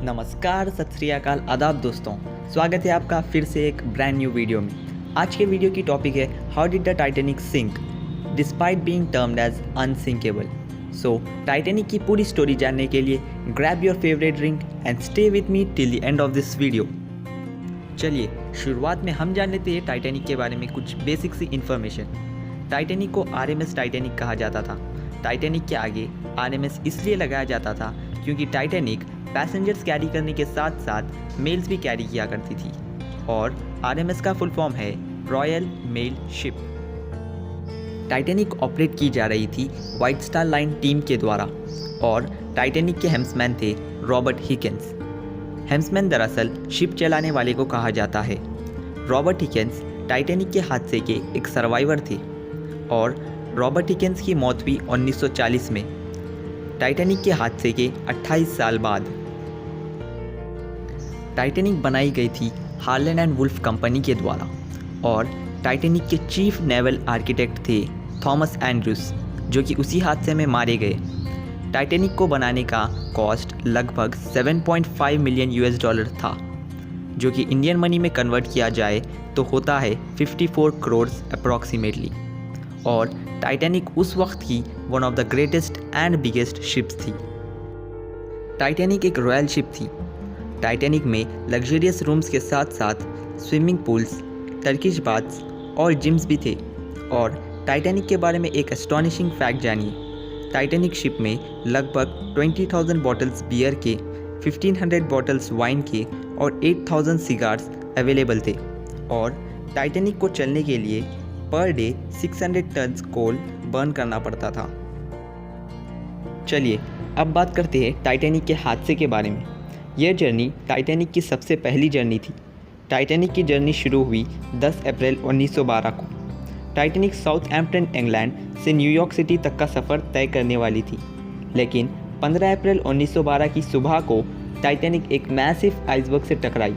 नमस्कार, सत श्री अकाल, आदाब दोस्तों। स्वागत है आपका फिर से एक ब्रांड न्यू वीडियो में। आज के वीडियो की टॉपिक है how did the Titanic sink despite being termed as unsinkable. So Titanic की पूरी स्टोरी जानने के लिए grab your favourite drink and stay with me till the end of this video. चलिए शुरुआत में हम जान लेते हैं टाइटैनिक के बारे में कुछ बेसिक सी इन्फॉर्मेशन। टाइटैनिक को RMS टाइटैनिक कहा जाता था। टाइटैनिक के आगे RMS इसलिए लगाया जाता था क्योंकि टाइटैनिक पैसेंजर्स कैरी करने के साथ साथ मेल्स भी कैरी किया करती थी और RMS का फुल फॉर्म है royal mail ship. Titanic operate की जा रही थी व्हाइट स्टार लाइन टीम के द्वारा और टाइटैनिक के हेम्समैन थे रॉबर्ट हिकेंस। हेम्समैन दरअसल शिप चलाने वाले को कहा जाता है। रॉबर्ट हिकेंस टाइटैनिक के हादसे के एक सर्वाइवर थे और रॉबर्ट हिकेंस की मौत हुई 1940 में, टाइटैनिक के हादसे के 28 साल बाद। टाइटैनिक बनाई गई थी हार्लैंड एंड वुल्फ कंपनी के द्वारा और टाइटैनिक के चीफ नेवल आर्किटेक्ट थे थॉमस एंड्रूस, जो कि उसी हादसे में मारे गए। टाइटैनिक को बनाने का कॉस्ट लगभग 7.5 मिलियन US$ था, जो कि इंडियन मनी में कन्वर्ट किया जाए तो होता है 54 करोड़ अप्रॉक्सीमेटली। और टाइटैनिक उस वक्त की one of the greatest and biggest ships थी। टाइटैनिक एक रॉयल शिप थी। टाइटैनिक में लग्जरियस रूम्स के साथ साथ स्विमिंग पूल्स, टर्किश बाथ्स और जिम्स भी थे। और टाइटैनिक के बारे में एक एस्टॉनिशिंग फैक्ट जानिए। टाइटैनिक शिप में लगभग 20,000 बॉटल्स बियर के, 1,500 बॉटल्स वाइन के और 8,000 सिगार्स अवेलेबल थे। और टाइटैनिक को चलने के लिए पर डे 600 टन्स कोल बर्न करना पड़ता था। चलिए अब बात करते हैं टाइटैनिक के हादसे के बारे में। यह जर्नी टाइटैनिक की सबसे पहली जर्नी थी। टाइटैनिक की जर्नी शुरू हुई 10 अप्रैल 1912 को। टाइटैनिक साउथहैम्पटन इंग्लैंड से न्यूयॉर्क सिटी तक का सफ़र तय करने वाली थी, लेकिन 15 अप्रैल 1912 की सुबह को टाइटैनिक एक मैसिव आइसबर्ग से टकराई,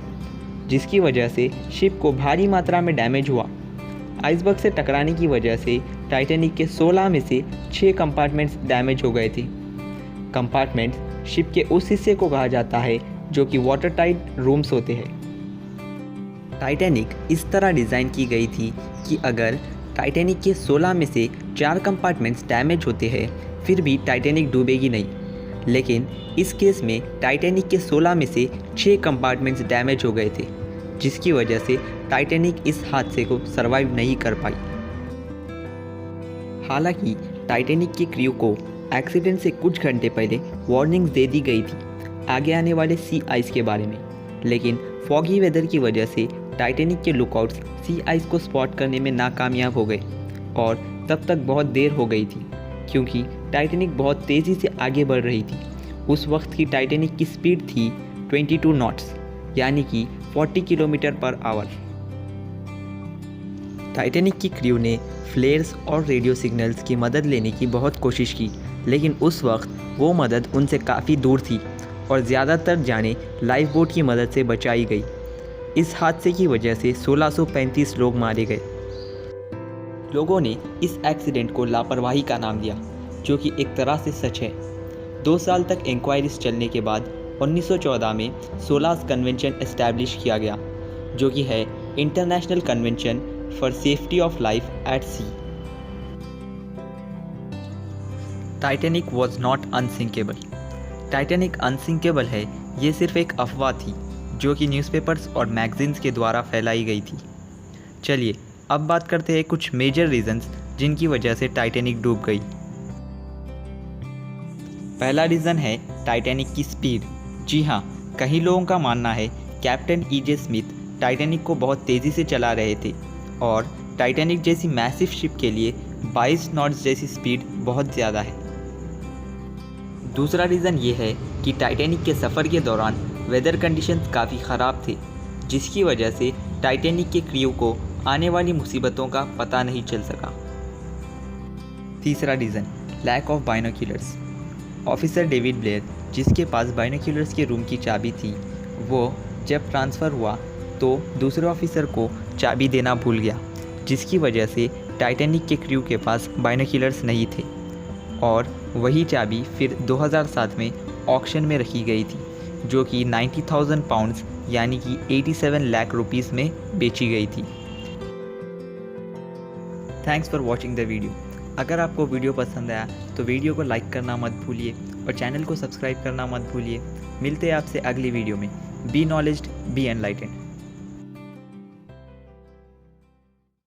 जिसकी वजह से शिप को भारी मात्रा में डैमेज हुआ। आइसबर्ग से टकराने की वजह से टाइटैनिक के 16 में से 6 कंपार्टमेंट्स डैमेज हो गए थे। कंपार्टमेंट्स शिप के उस हिस्से को कहा जाता है जो कि वाटर टाइट रूम्स होते हैं। टाइटैनिक इस तरह डिज़ाइन की गई थी कि अगर टाइटैनिक के 16 में से 4 कंपार्टमेंट्स डैमेज होते हैं फिर भी टाइटैनिक डूबेगी नहीं, लेकिन इस केस में टाइटैनिक के 16 में से 6 कंपार्टमेंट्स डैमेज हो गए थे, जिसकी वजह से टाइटैनिक इस हादसे को सरवाइव नहीं कर पाई। हालांकि टाइटैनिक की क्रू को एक्सीडेंट से कुछ घंटे पहले वार्निंग्स दे दी गई थी आगे आने वाले सी आइस के बारे में, लेकिन फॉगी वेदर की वजह से टाइटैनिक के लुकआउट्स सी आइस को स्पॉट करने में नाकामयाब हो गए और तब तक बहुत देर हो गई थी, क्योंकि टाइटैनिक बहुत तेज़ी से आगे बढ़ रही थी। उस वक्त की टाइटैनिक की स्पीड थी 22 नॉट्स, यानी कि 40 किलोमीटर पर आवर। टाइटैनिक की क्रू ने फ्लेयर्स और रेडियो सिग्नल्स की मदद लेने की बहुत कोशिश की, लेकिन उस वक्त वो मदद उनसे काफ़ी दूर थी और ज़्यादातर जानें लाइफ बोट की मदद से बचाई गई। इस हादसे की वजह से 1635 लोग मारे गए। लोगों ने इस एक्सीडेंट को लापरवाही का नाम दिया, जो कि एक तरह से सच है। 2 साल तक इंक्वायरीज चलने के बाद 1914 में सोलास कन्वेंशन एस्टैब्लिश किया गया, जो कि है international convention for safety of life at sea. Titanic was not unsinkable. Titanic unsinkable है, ये सिर्फ एक अफवाह थी जो कि न्यूज़पेपर्स और मैगजीन्स के द्वारा फैलाई गई थी। चलिए अब बात करते हैं कुछ मेजर रीजंस जिनकी वजह से टाइटैनिक डूब गई। पहला रीज़न है टाइटैनिक की स्पीड। जी हाँ, कई लोगों का मानना है कैप्टन E.J. स्मिथ टाइटैनिक को बहुत तेज़ी से चला रहे थे और टाइटैनिक जैसी मैसिव शिप के लिए 22 नॉट्स जैसी स्पीड बहुत ज़्यादा है। दूसरा रीज़न ये है कि टाइटैनिक के सफ़र के दौरान वेदर कंडीशंस काफ़ी ख़राब थे, जिसकी वजह से टाइटैनिक के क्रू को आने वाली मुसीबतों का पता नहीं चल सका। तीसरा reason lack of binoculars. Officer David Blair, जिसके पास बाइनोक्यूलर्स के रूम की चाबी थी, वो जब ट्रांसफ़र हुआ तो दूसरे ऑफिसर को चाबी देना भूल गया, जिसकी वजह से टाइटैनिक के क्रू के पास बाइनोक्यूलर्स नहीं थे और वही चाबी फिर 2007 में ऑक्शन में रखी गई थी, जो कि 90,000 पाउंड्स यानी कि 87 लाख रुपीस में बेची गई थी। Thanks for watching the video. अगर आपको वीडियो पसंद आया तो वीडियो को लाइक करना मत भूलिए और चैनल को सब्सक्राइब करना मत भूलिए। मिलते हैं आपसे अगली वीडियो में। Be knowledged, be enlightened.